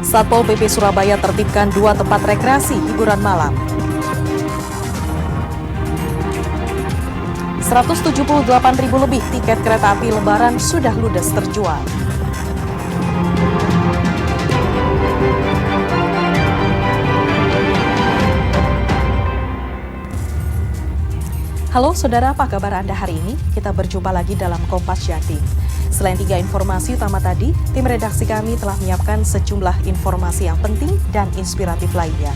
Satpol PP Surabaya tertibkan 2 tempat rekreasi hiburan malam. 178.000 lebih tiket kereta api Lebaran sudah ludes terjual. Halo saudara, apa kabar Anda hari ini? Kita berjumpa lagi dalam Kompas Jatim. Selain 3 informasi utama tadi, tim redaksi kami telah menyiapkan sejumlah informasi yang penting dan inspiratif lainnya.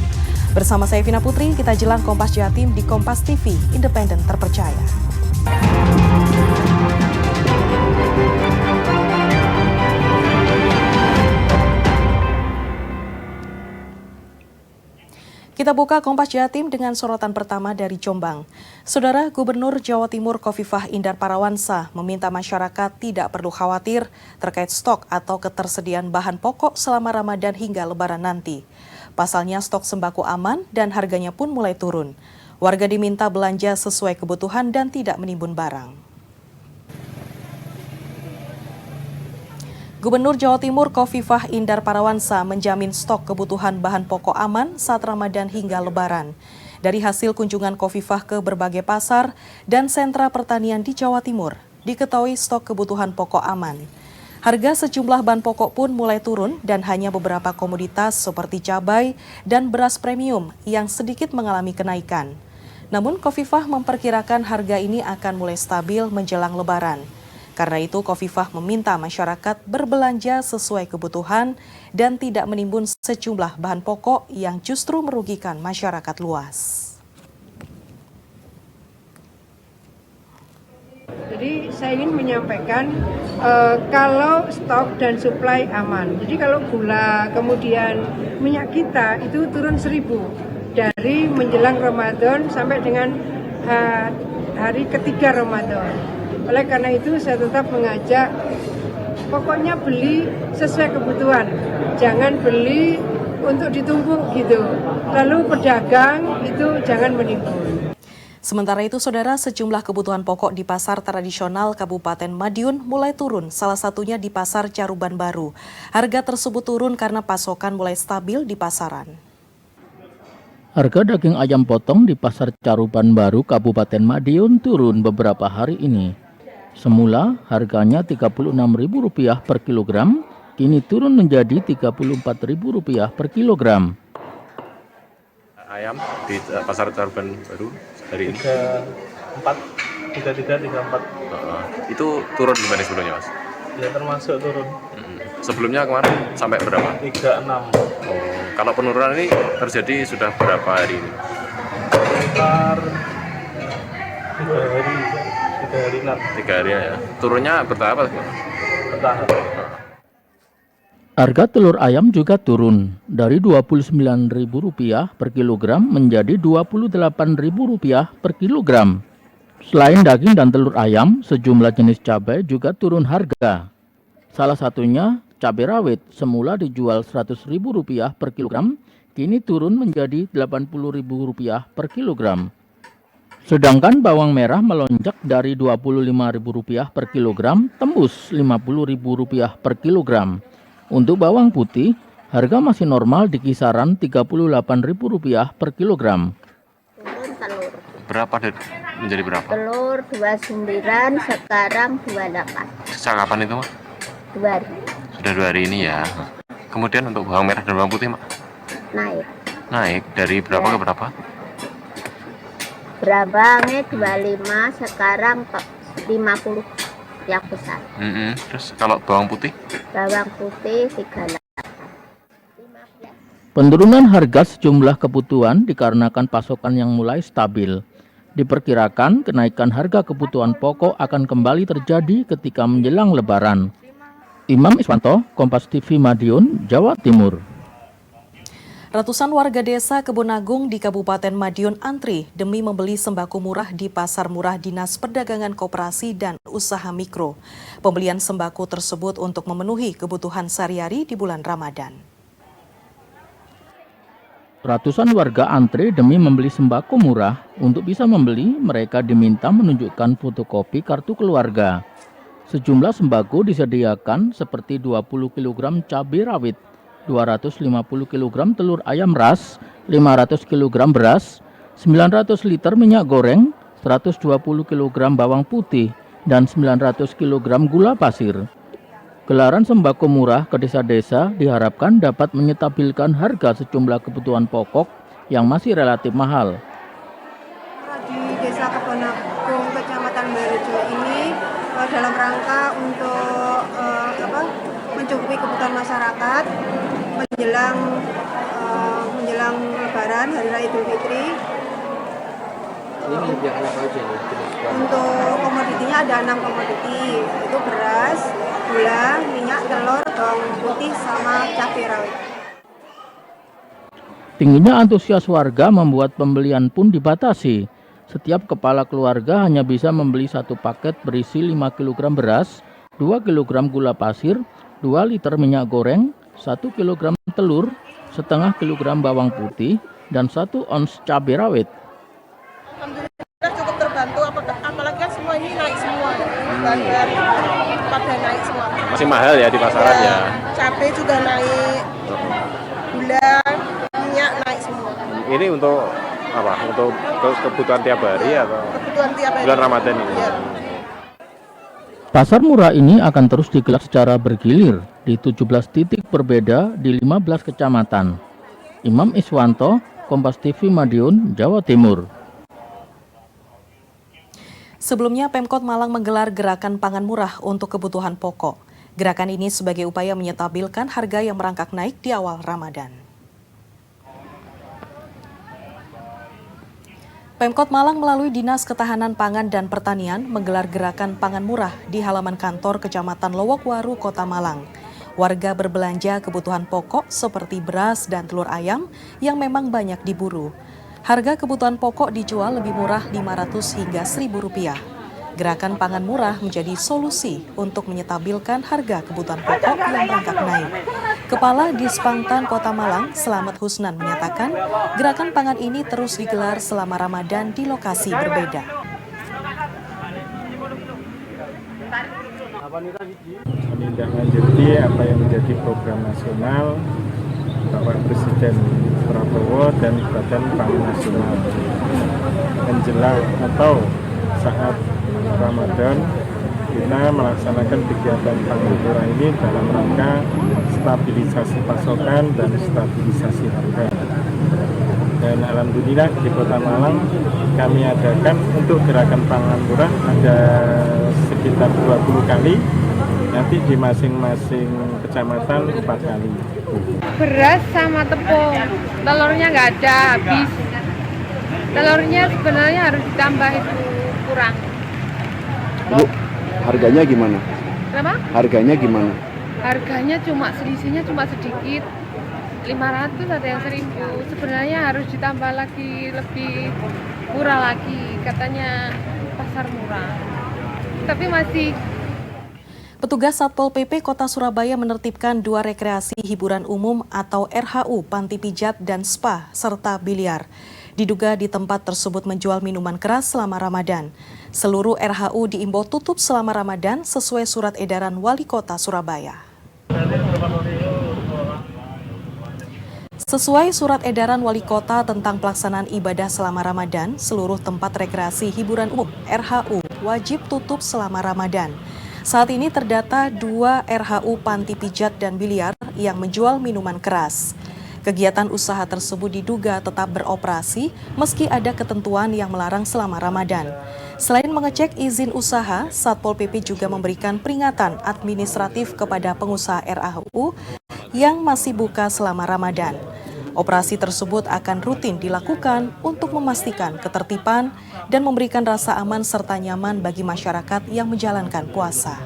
Bersama saya Vina Putri, kita jelang Kompas Jatim di Kompas TV, independen terpercaya. Kita buka Kompas Jatim dengan sorotan pertama dari Jombang. Saudara Gubernur Jawa Timur Khofifah Indar Parawansa meminta masyarakat tidak perlu khawatir terkait stok atau ketersediaan bahan pokok selama Ramadan hingga Lebaran nanti. Pasalnya stok sembako aman dan harganya pun mulai turun. Warga diminta belanja sesuai kebutuhan dan tidak menimbun barang. Gubernur Jawa Timur Khofifah Indar Parawansa menjamin stok kebutuhan bahan pokok aman saat Ramadan hingga Lebaran. Dari hasil kunjungan Khofifah ke berbagai pasar dan sentra pertanian di Jawa Timur, diketahui stok kebutuhan pokok aman. Harga sejumlah bahan pokok pun mulai turun dan hanya beberapa komoditas seperti cabai dan beras premium yang sedikit mengalami kenaikan. Namun Khofifah memperkirakan harga ini akan mulai stabil menjelang Lebaran. Karena itu, Khofifah meminta masyarakat berbelanja sesuai kebutuhan dan tidak menimbun sejumlah bahan pokok yang justru merugikan masyarakat luas. Jadi saya ingin menyampaikan kalau stok dan suplai aman. Jadi kalau gula, kemudian minyak kita itu turun 1.000 dari menjelang Ramadan sampai dengan hari ketiga Ramadan. Oleh karena itu saya tetap mengajak pokoknya beli sesuai kebutuhan, jangan beli untuk ditumpuk gitu. Lalu pedagang itu jangan menimbun. Sementara itu, saudara, sejumlah kebutuhan pokok di pasar tradisional Kabupaten Madiun mulai turun, salah satunya di Pasar Caruban Baru. Harga tersebut turun karena pasokan mulai stabil di pasaran. Harga daging ayam potong di Pasar Caruban Baru Kabupaten Madiun turun beberapa hari ini. Semula harganya Rp36.000 per kilogram, kini turun menjadi Rp34.000 per kilogram. Ayam di Pasar Caruban Baru hari ini 34. Itu turun dibanding sebelumnya, Mas? Ya termasuk turun. Sebelumnya kemarin sampai berapa? 36. Kalau penurunan ini terjadi sudah berapa hari ini? Sekitar 3 hari ya. Turunnya bertahap apa? bertahap. Harga telur ayam juga turun dari Rp29.000 per kilogram menjadi Rp28.000 per kilogram. Selain daging dan telur ayam, sejumlah jenis cabai juga turun harga. Salah satunya cabai rawit, semula dijual Rp100.000 per kilogram, kini turun menjadi Rp80.000 per kilogram. Sedangkan bawang merah melonjak dari Rp25.000 per kilogram tembus Rp50.000 per kilogram. Untuk bawang putih, harga masih normal di kisaran Rp38.000 per kilogram. Turun telur. Berapa menjadi berapa? Telur 29, sekarang 28. Sejak kapan itu, Mas? 2 hari. Sudah 2 hari ini ya. Kemudian untuk bawang merah dan bawang putih, Mak? Naik. Naik dari berapa ke berapa? Berabangnya 25, sekarang 50 yang besar. Terus kalau bawang putih? Bawang putih 38. 15. Penurunan harga sejumlah kebutuhan dikarenakan pasokan yang mulai stabil. Diperkirakan kenaikan harga kebutuhan pokok akan kembali terjadi ketika menjelang Lebaran. Imam Iswanto, Kompas TV Madiun, Jawa Timur. Ratusan warga desa Kebun di Kabupaten Madiun antri demi membeli sembako murah di Pasar Murah Dinas Perdagangan Koperasi dan Usaha Mikro. Pembelian sembako tersebut untuk memenuhi kebutuhan sehari-hari di bulan Ramadan. Ratusan warga antri demi membeli sembako murah. Untuk bisa membeli, mereka diminta menunjukkan fotokopi kartu keluarga. Sejumlah sembako disediakan seperti 20 kg cabai rawit, 250 kg telur ayam ras, 500 kg beras, 900 liter minyak goreng, 120 kg bawang putih, dan 900 kg gula pasir. Gelaran sembako murah ke desa-desa diharapkan dapat menyetabilkan harga sejumlah kebutuhan pokok yang masih relatif mahal. Di Desa Kebonakung, Kecamatan Barejo ini dalam rangka untuk mencukupi kebutuhan masyarakat menjelang Lebaran, Hari Raya Idul Fitri. Untuk komoditinya ada 6 komoditi, yaitu beras, gula, minyak, telur, bawang putih, sama cabai rawit. Tingginya antusias warga membuat pembelian pun dibatasi. Setiap kepala keluarga hanya bisa membeli satu paket berisi 5 kg beras, 2 kg gula pasir, 2 liter minyak goreng, 1 kg telur, setengah kilogram bawang putih, dan 1 ons cabai rawit. Alhamdulillah cukup terbantu, apalagi kan semua ini naik semua, bahan pada naik semua. Masih mahal ya di pasaran ya? Cabai juga naik, gula, minyak naik semua. Ini untuk apa? Untuk kebutuhan tiap hari atau Kebutuhan tiap hari. bulan Ramadan ini? Ya. Pasar murah ini akan terus digelar secara bergilir di 17 titik berbeda di 15 kecamatan. Imam Iswanto, Kompas TV Madiun, Jawa Timur. Sebelumnya, Pemkot Malang menggelar gerakan pangan murah untuk kebutuhan pokok. Gerakan ini sebagai upaya menyetabilkan harga yang merangkak naik di awal Ramadan. Pemkot Malang melalui Dinas Ketahanan Pangan dan Pertanian menggelar gerakan pangan murah di halaman kantor Kecamatan Lowokwaru, Kota Malang. Warga berbelanja kebutuhan pokok seperti beras dan telur ayam yang memang banyak diburu. Harga kebutuhan pokok dijual lebih murah Rp500 hingga Rp1.000. Gerakan pangan murah menjadi solusi untuk menyetabilkan harga kebutuhan pokok yang merangkak naik. Kepala Dispangtan Kota Malang, Slamet Husnan, menyatakan gerakan pangan ini terus digelar selama Ramadan di lokasi berbeda. Menindaklanjuti apa yang menjadi program nasional Bapak Presiden Prabowo dan Badan Pangan Nasional menjelang atau saat Ramadan kita melaksanakan kegiatan pangan murah ini dalam rangka stabilisasi pasokan dan stabilisasi harga. Dan alhamdulillah di Kota Malang kami adakan untuk gerakan pangan murah ada sekitar 20 kali, nanti di masing-masing kecamatan 4 kali. Beras sama tepung, telurnya nggak ada, habis. Telurnya sebenarnya harus ditambah, itu kurang. Bu, harganya gimana? Kenapa? Harganya gimana? Harganya selisihnya cuma sedikit, 500 ada yang 1000. Sebenarnya harus ditambah lagi, lebih murah lagi, katanya pasar murah. Tapi masih. Petugas Satpol PP Kota Surabaya menertibkan 2 rekreasi hiburan umum atau RHU, panti pijat dan spa, serta biliar. Diduga di tempat tersebut menjual minuman keras selama Ramadan. Seluruh RHU diimbau tutup selama Ramadan sesuai surat edaran Wali Kota Surabaya. Sesuai surat edaran Wali Kota tentang pelaksanaan ibadah selama Ramadan, seluruh tempat rekreasi hiburan umum RHU wajib tutup selama Ramadan. Saat ini terdata 2 RHU panti pijat dan biliar yang menjual minuman keras. Kegiatan usaha tersebut diduga tetap beroperasi meski ada ketentuan yang melarang selama Ramadan. Selain mengecek izin usaha, Satpol PP juga memberikan peringatan administratif kepada pengusaha RHU yang masih buka selama Ramadan. Operasi tersebut akan rutin dilakukan untuk memastikan ketertiban dan memberikan rasa aman serta nyaman bagi masyarakat yang menjalankan puasa.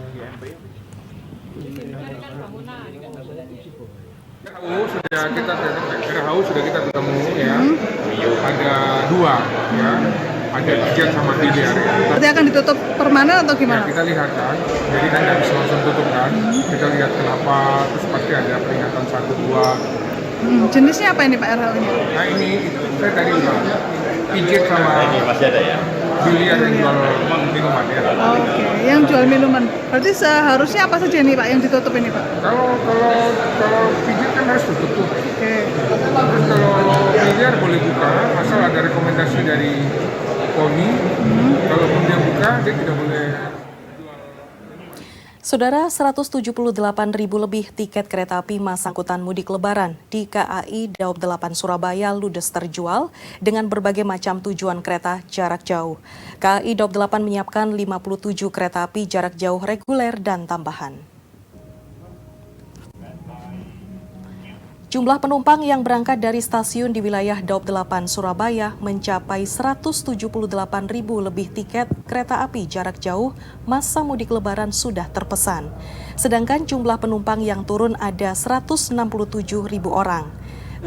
RHU sudah kita ketemu ya, ada 2 ya, ada pijat sama biliar ya. Berarti akan ditutup permanen atau gimana? Ya, kita lihat kan, jadi kan nggak bisa langsung tutup kan, kita lihat kenapa, terus pasti ada peringatan 1-2. Jenisnya apa ini Pak RHU-nya? Nah ini saya tadi bilang pijat sama ini masih ada ya, biliar yang jual minuman ya. Oke, yang jual minuman. Berarti seharusnya apa saja nih Pak yang ditutup ini Pak? Kalau pijat kan harus tutup. Terus kalau miliar boleh buka, asal ada rekomendasi dari KONI. Kalaupun dia buka, dia tidak boleh. Saudara, 178.000 lebih tiket kereta api masa angkutan mudik lebaran di KAI Daob 8 Surabaya ludes terjual dengan berbagai macam tujuan kereta jarak jauh. KAI Daob 8 menyiapkan 57 kereta api jarak jauh reguler dan tambahan. Jumlah penumpang yang berangkat dari stasiun di wilayah Daob 8 Surabaya mencapai 178.000 lebih tiket kereta api jarak jauh masa mudik lebaran sudah terpesan. Sedangkan jumlah penumpang yang turun ada 167.000 orang.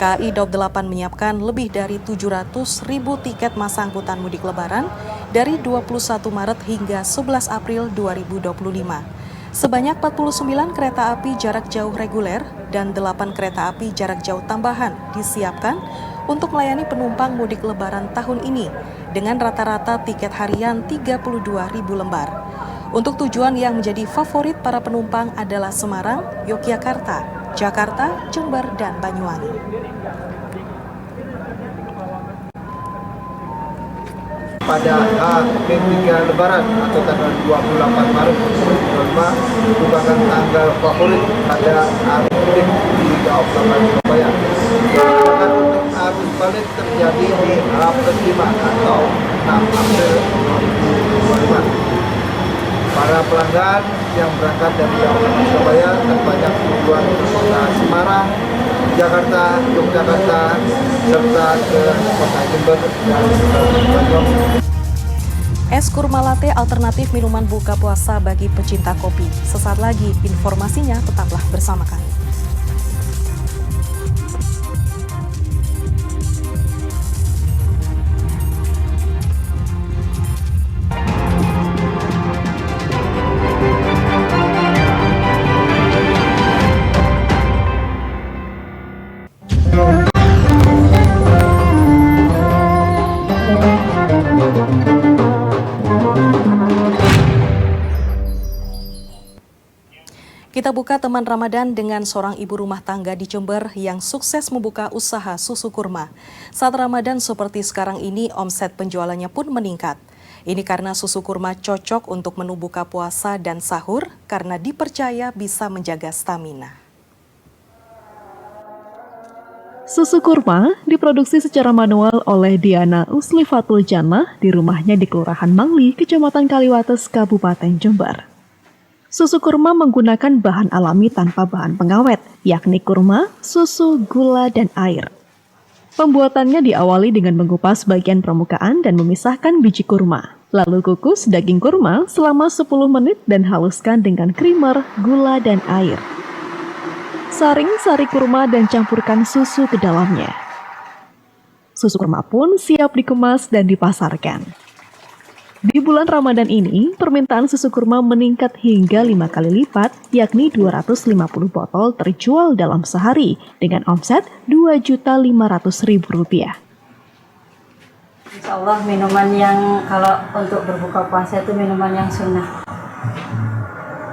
KAI Daob 8 menyiapkan lebih dari 700.000 tiket masa angkutan mudik lebaran dari 21 Maret hingga 11 April 2025. Sebanyak 49 kereta api jarak jauh reguler dan 8 kereta api jarak jauh tambahan disiapkan untuk melayani penumpang mudik lebaran tahun ini dengan rata-rata tiket harian 32.000 lembar. Untuk tujuan yang menjadi favorit para penumpang adalah Semarang, Yogyakarta, Jakarta, Jember, dan Banyuwangi. Pada H-3 Lebaran atau tanggal 28 Maret 2025 merupakan tanggal favorit pada arus mudik di Daob 8 Surabaya. Sedangkan untuk arus balik terjadi di H+5 atau 6 April 2025. Para pelanggan yang berangkat dari Daob 8 Surabaya terbanyak tujuan ke kota Semarang, Jakarta, Yogyakarta, serta ke kota Jember dan Banyuwangi. Es kurma latte alternatif minuman buka puasa bagi pecinta kopi. Sesaat lagi informasinya, tetaplah bersama kami. Kita buka teman Ramadan dengan seorang ibu rumah tangga di Jember yang sukses membuka usaha susu kurma. Saat Ramadan seperti sekarang ini, omset penjualannya pun meningkat. Ini karena susu kurma cocok untuk menu buka puasa dan sahur karena dipercaya bisa menjaga stamina. Susu kurma diproduksi secara manual oleh Diana Uslifatul Jannah di rumahnya di Kelurahan Mangli, Kecamatan Kaliwates, Kabupaten Jember. Susu kurma menggunakan bahan alami tanpa bahan pengawet, yakni kurma, susu, gula, dan air. Pembuatannya diawali dengan mengupas bagian permukaan dan memisahkan biji kurma. Lalu kukus daging kurma selama 10 menit dan haluskan dengan krimer, gula, dan air. Saring sari kurma dan campurkan susu ke dalamnya. Susu kurma pun siap dikemas dan dipasarkan. Di bulan Ramadan ini, permintaan susu kurma meningkat hingga 5 kali lipat, yakni 250 botol terjual dalam sehari, dengan omset Rp2.500.000. Insya Allah minuman yang kalau untuk berbuka puasa itu minuman yang sunnah.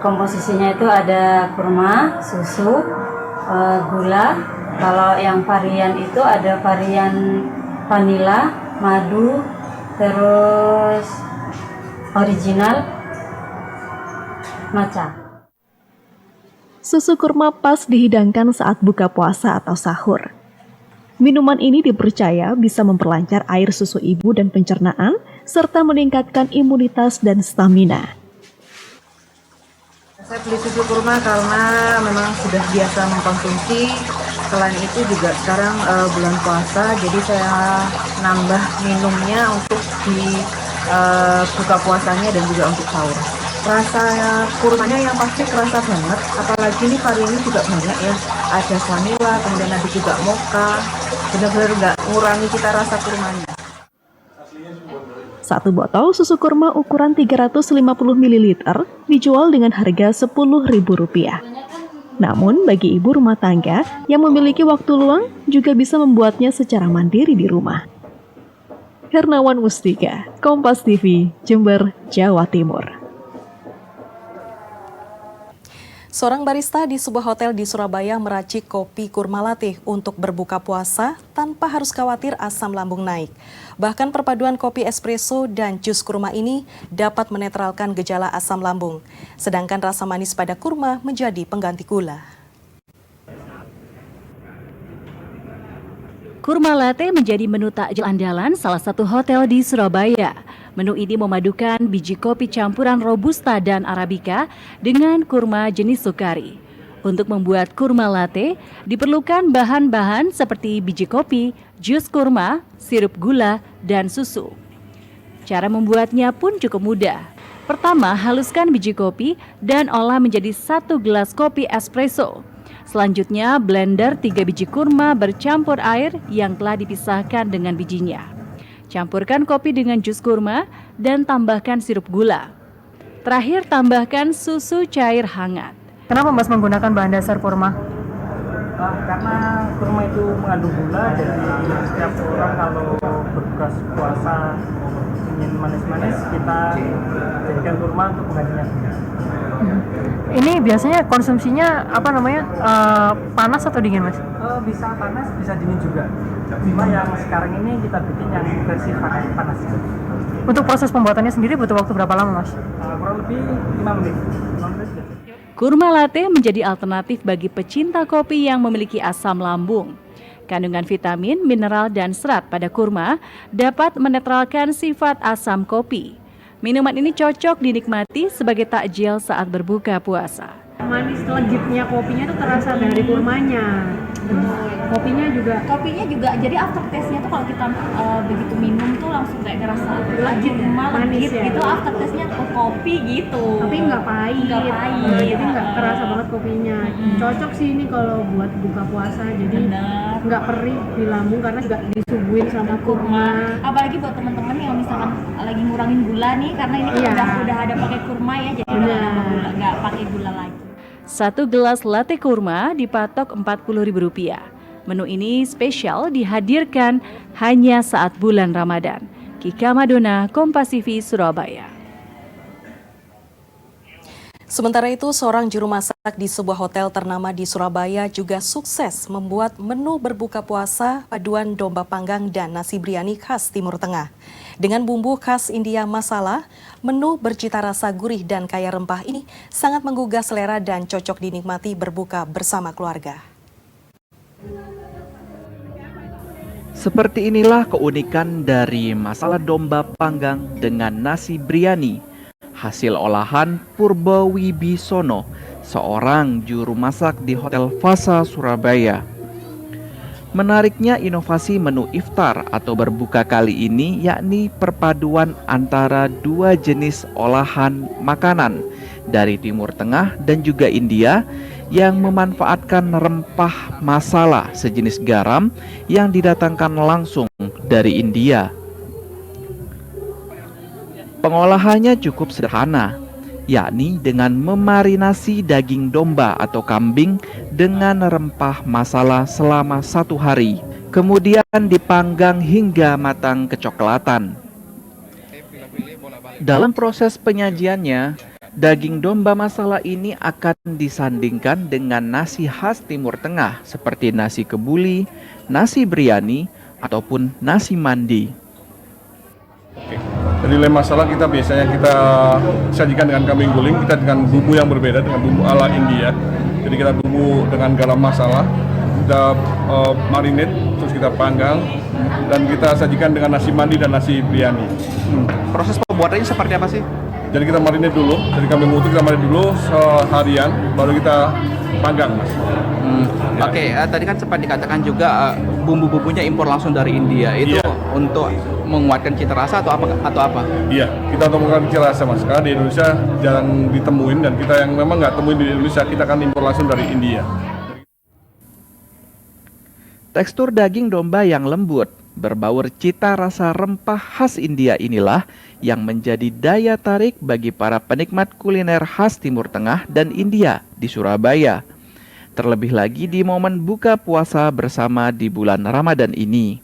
Komposisinya itu ada kurma, susu, gula. Kalau yang varian itu ada varian vanila, madu, terus original, matcha. Susu kurma pas dihidangkan saat buka puasa atau sahur. Minuman ini dipercaya bisa memperlancar air susu ibu dan pencernaan, serta meningkatkan imunitas dan stamina. Saya beli susu kurma karena memang sudah biasa mengkonsumsi. Selain itu juga sekarang bulan puasa, jadi saya nambah minumnya untuk di buka puasanya dan juga untuk sahur. Rasa kurmanya yang pasti kerasa banget, apalagi ini variannya juga banyak ya. Ada vanilla, kemudian ada juga mocha, benar-benar nggak ngurangi cita rasa kurmanya. Satu botol susu kurma ukuran 350 ml dijual dengan harga Rp10.000. Namun bagi ibu rumah tangga yang memiliki waktu luang juga bisa membuatnya secara mandiri di rumah. Hernawan Mustika, Kompas TV, Jember, Jawa Timur. Seorang barista di sebuah hotel di Surabaya meracik kopi kurma latte untuk berbuka puasa tanpa harus khawatir asam lambung naik. Bahkan perpaduan kopi espresso dan jus kurma ini dapat menetralkan gejala asam lambung. Sedangkan rasa manis pada kurma menjadi pengganti gula. Kurma latte menjadi menu takjil andalan salah satu hotel di Surabaya. Menu ini memadukan biji kopi campuran Robusta dan Arabica dengan kurma jenis Sukari. Untuk membuat kurma latte, diperlukan bahan-bahan seperti biji kopi, jus kurma, sirup gula, dan susu. Cara membuatnya pun cukup mudah. Pertama, haluskan biji kopi dan olah menjadi 1 gelas kopi espresso. Selanjutnya, blender 3 biji kurma bercampur air yang telah dipisahkan dengan bijinya. Campurkan kopi dengan jus kurma dan tambahkan sirup gula. Terakhir, tambahkan susu cair hangat. Kenapa Mas menggunakan bahan dasar kurma? Karena kurma itu mengandung gula, jadi setiap orang kalau berbuka puasa ingin manis-manis, kita jadikan kurma untuk menggantinya. Ini biasanya konsumsinya panas atau dingin Mas? Bisa panas, bisa dingin juga. Cuma yang sekarang ini kita bikin yang versi panas. Untuk proses pembuatannya sendiri butuh waktu berapa lama Mas? Kurang lebih 5 menit. Kurma latte menjadi alternatif bagi pecinta kopi yang memiliki asam lambung. Kandungan vitamin, mineral, dan serat pada kurma dapat menetralkan sifat asam kopi. Minuman ini cocok dinikmati sebagai takjil saat berbuka puasa. Manis legitnya kopinya itu terasa dari kurmanya. Kopinya juga jadi aftertaste-nya tuh kalau kita begitu minum tuh langsung kayak ngerasa legit manis ya. Gitu aftertaste-nya kopi gitu. Tapi nggak pahit. Jadi nggak terasa banget kopinya. Cocok sih ini kalau buat buka puasa, jadi nggak perih di lambung karena juga disuguhin sama kurma. Apalagi buat teman-teman yang misalkan lagi ngurangin gula nih, karena ini udah ada pakai kurma ya, jadi nggak pakai gula lagi. 1 gelas latte kurma dipatok Rp40.000. Menu ini spesial dihadirkan hanya saat bulan Ramadan. Kika Madona, Kompas TV, Surabaya. Sementara itu, seorang juru masak di sebuah hotel ternama di Surabaya juga sukses membuat menu berbuka puasa paduan domba panggang dan nasi biryani khas Timur Tengah. Dengan bumbu khas India masala, menu bercita rasa gurih dan kaya rempah ini sangat menggugah selera dan cocok dinikmati berbuka bersama keluarga. Seperti inilah keunikan dari masala domba panggang dengan nasi biryani, hasil olahan Purba Wibisono, seorang juru masak di Hotel Fasa, Surabaya. Menariknya inovasi menu iftar atau berbuka kali ini yakni perpaduan antara 2 jenis olahan makanan dari Timur Tengah dan juga India yang memanfaatkan rempah masala sejenis garam yang didatangkan langsung dari India. Pengolahannya cukup sederhana, yakni dengan memarinasi daging domba atau kambing dengan rempah masala selama 1 hari, kemudian dipanggang hingga matang kecoklatan. Dalam proses penyajiannya, daging domba masala ini akan disandingkan dengan nasi khas Timur Tengah seperti nasi kebuli, nasi biryani, ataupun nasi mandi. Jadi lem masala kita biasanya kita sajikan dengan kambing guling, kita dengan bumbu yang berbeda dengan bumbu ala India. Jadi kita bumbu dengan garam masala, kita marinate, terus kita panggang, dan kita sajikan dengan nasi mandi dan nasi biryani. Proses pembuatannya seperti apa sih? Jadi kita marinate dulu, dari kambing utuh kita marinate dulu seharian, baru kita panggang, Mas. Oke, tadi kan sempat dikatakan juga bumbu-bumbunya impor langsung dari India. Itu untuk menguatkan cita rasa atau apa? Iya, kita untuk menguatkan cita rasa, Mas. Karena di Indonesia jarang ditemuin, dan kita yang memang nggak temuin di Indonesia, kita akan impor langsung dari India. Tekstur daging domba yang lembut, berbaur cita rasa rempah khas India inilah yang menjadi daya tarik bagi para penikmat kuliner khas Timur Tengah dan India di Surabaya. Terlebih lagi di momen buka puasa bersama di bulan Ramadan ini.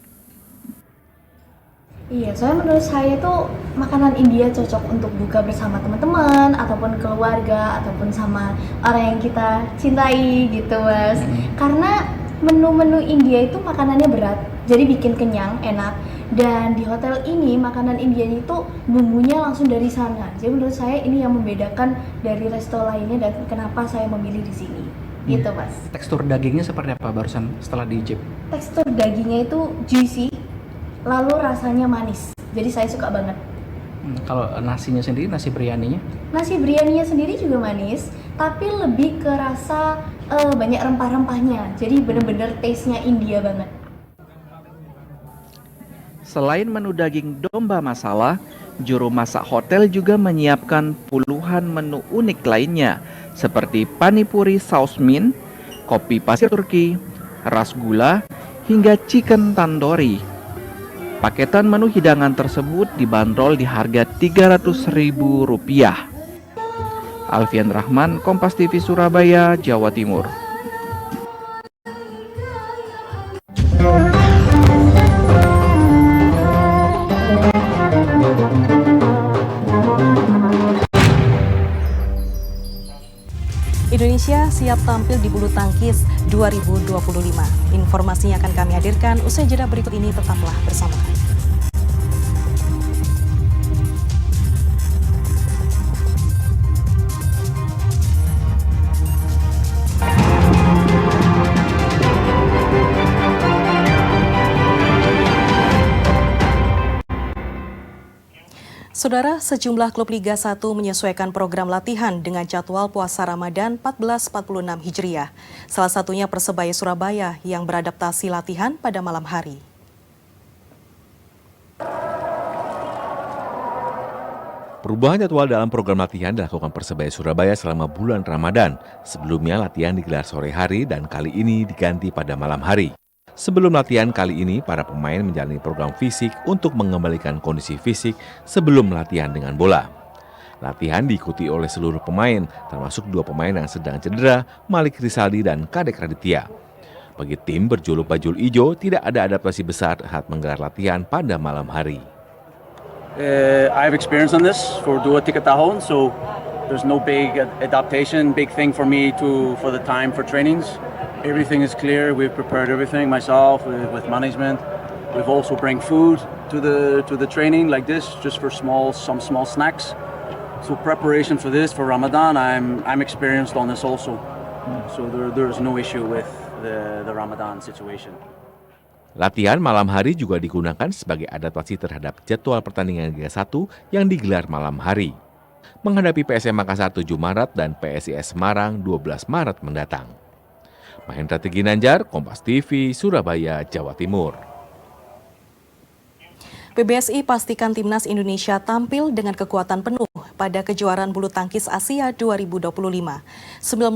Iya, soalnya menurut saya itu makanan India cocok untuk buka bersama teman-teman ataupun keluarga ataupun sama orang yang kita cintai gitu, Mas. Karena menu-menu India itu makanannya berat, jadi bikin kenyang, enak. Dan di hotel ini makanan Indianya itu bumbunya langsung dari sana. Jadi menurut saya ini yang membedakan dari resto lainnya dan kenapa saya memilih di sini. Gitu, Mas. Tekstur dagingnya seperti apa barusan setelah diicip? Tekstur dagingnya itu juicy, lalu rasanya manis. Jadi saya suka banget. Kalau nasinya sendiri, nasi biryaninya? Nasi biryaninya sendiri juga manis, tapi lebih ke rasa banyak rempah-rempahnya. Jadi bener-bener taste-nya India banget. Selain menu daging domba masala, juru masak hotel juga menyiapkan puluhan menu unik lainnya seperti panipuri saus mint, kopi pasir Turki, rasgula, hingga chicken tandoori. Paketan menu hidangan tersebut dibanderol di harga Rp300.000. Alfian Rahman, Kompas TV Surabaya, Jawa Timur. Indonesia siap tampil di bulu tangkis 2025. Informasinya akan kami hadirkan usai jeda berikut ini, tetaplah bersama kami. Saudara, sejumlah klub Liga 1 menyesuaikan program latihan dengan jadwal puasa Ramadan 1446 Hijriah. Salah satunya Persebaya Surabaya yang beradaptasi latihan pada malam hari. Perubahan jadwal dalam program latihan dilakukan Persebaya Surabaya selama bulan Ramadan. Sebelumnya latihan digelar sore hari dan kali ini diganti pada malam hari. Sebelum latihan kali ini, para pemain menjalani program fisik untuk mengembalikan kondisi fisik sebelum latihan dengan bola. Latihan diikuti oleh seluruh pemain, termasuk 2 pemain yang sedang cedera, Malik Rizaldi dan Kadek Raditya. Bagi tim berjuluk bajul ijo, tidak ada adaptasi besar saat menggelar latihan pada malam hari. I have experience on this for 2-3 tahun, so there's no big adaptation, big thing for me for the time for trainings. Everything is clear. We've prepared everything myself with management. We've also bring food to the training like this, just for some small snacks. So preparation for this for Ramadan, I'm experienced on this also. So there's no issue with the Ramadan situation. Latihan malam hari juga digunakan sebagai adaptasi terhadap jadwal pertandingan Liga 1 yang digelar malam hari. Menghadapi PSM Makassar 7 Maret dan PSIS Semarang 12 Maret mendatang. Mahendra Teginanjar, Kompas TV, Surabaya, Jawa Timur. PBSI pastikan timnas Indonesia tampil dengan kekuatan penuh pada kejuaraan bulu tangkis Asia 2025. 19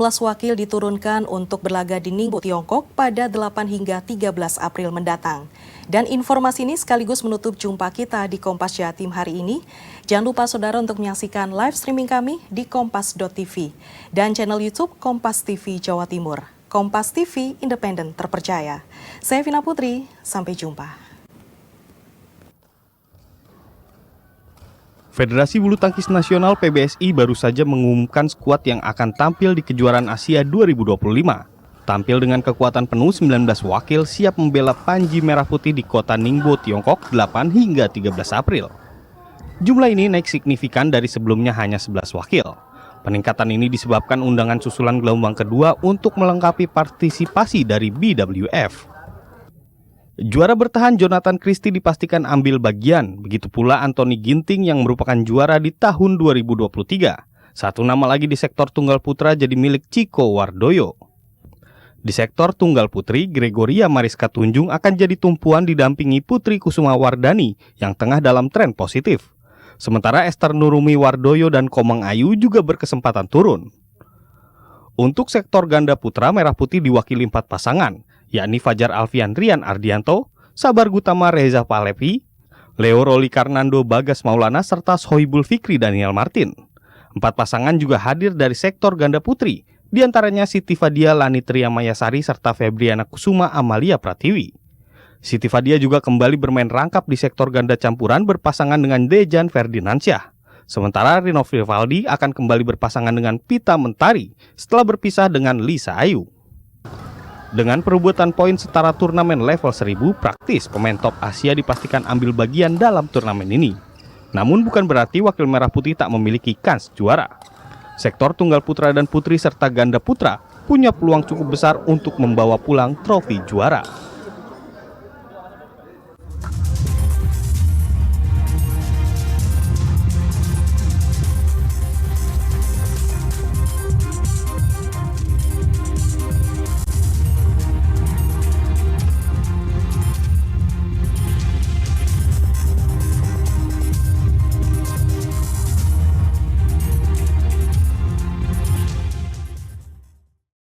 wakil diturunkan untuk berlaga di Ningbo, Tiongkok pada 8 hingga 13 April mendatang. Dan informasi ini sekaligus menutup jumpa kita di Kompas Jatim hari ini. Jangan lupa saudara untuk menyaksikan live streaming kami di kompas.tv dan channel YouTube Kompas TV Jawa Timur. Kompas TV, independen, terpercaya. Saya Vina Putri, sampai jumpa. Federasi Bulu Tangkis Nasional PBSI baru saja mengumumkan skuad yang akan tampil di kejuaraan Asia 2025. Tampil dengan kekuatan penuh, 19 wakil siap membela Panji Merah Putih di kota Ningbo, Tiongkok 8 hingga 13 April. Jumlah ini naik signifikan dari sebelumnya hanya 11 wakil. Peningkatan ini disebabkan undangan susulan gelombang kedua untuk melengkapi partisipasi dari BWF. Juara bertahan Jonathan Christie dipastikan ambil bagian, begitu pula Anthony Ginting yang merupakan juara di tahun 2023. Satu nama lagi di sektor tunggal putra jadi milik Chico Wardoyo. Di sektor tunggal putri, Gregoria Mariska Tunjung akan jadi tumpuan didampingi Putri Kusuma Wardani yang tengah dalam tren positif. Sementara Esther Nurumi Wardoyo dan Komang Ayu juga berkesempatan turun. Untuk sektor ganda putra, Merah Putih diwakili 4 pasangan, yakni Fajar Alfian Rian Ardianto, Sabar Gutama Reza Palevi, Leo Roli Karnando Bagas Maulana, serta Sohibul Fikri Daniel Martin. 4 pasangan juga hadir dari sektor ganda putri, diantaranya Siti Fadia Lani Triamayasari serta Febriana Kusuma Amalia Pratiwi. Siti Fadia juga kembali bermain rangkap di sektor ganda campuran berpasangan dengan Dejan Ferdinansyah. Sementara Rino Vivaldi akan kembali berpasangan dengan Pita Mentari setelah berpisah dengan Lisa Ayu. Dengan perebutan poin setara turnamen level 1000, praktis pemain top Asia dipastikan ambil bagian dalam turnamen ini. Namun bukan berarti wakil merah putih tak memiliki kans juara. Sektor tunggal putra dan putri serta ganda putra punya peluang cukup besar untuk membawa pulang trofi juara.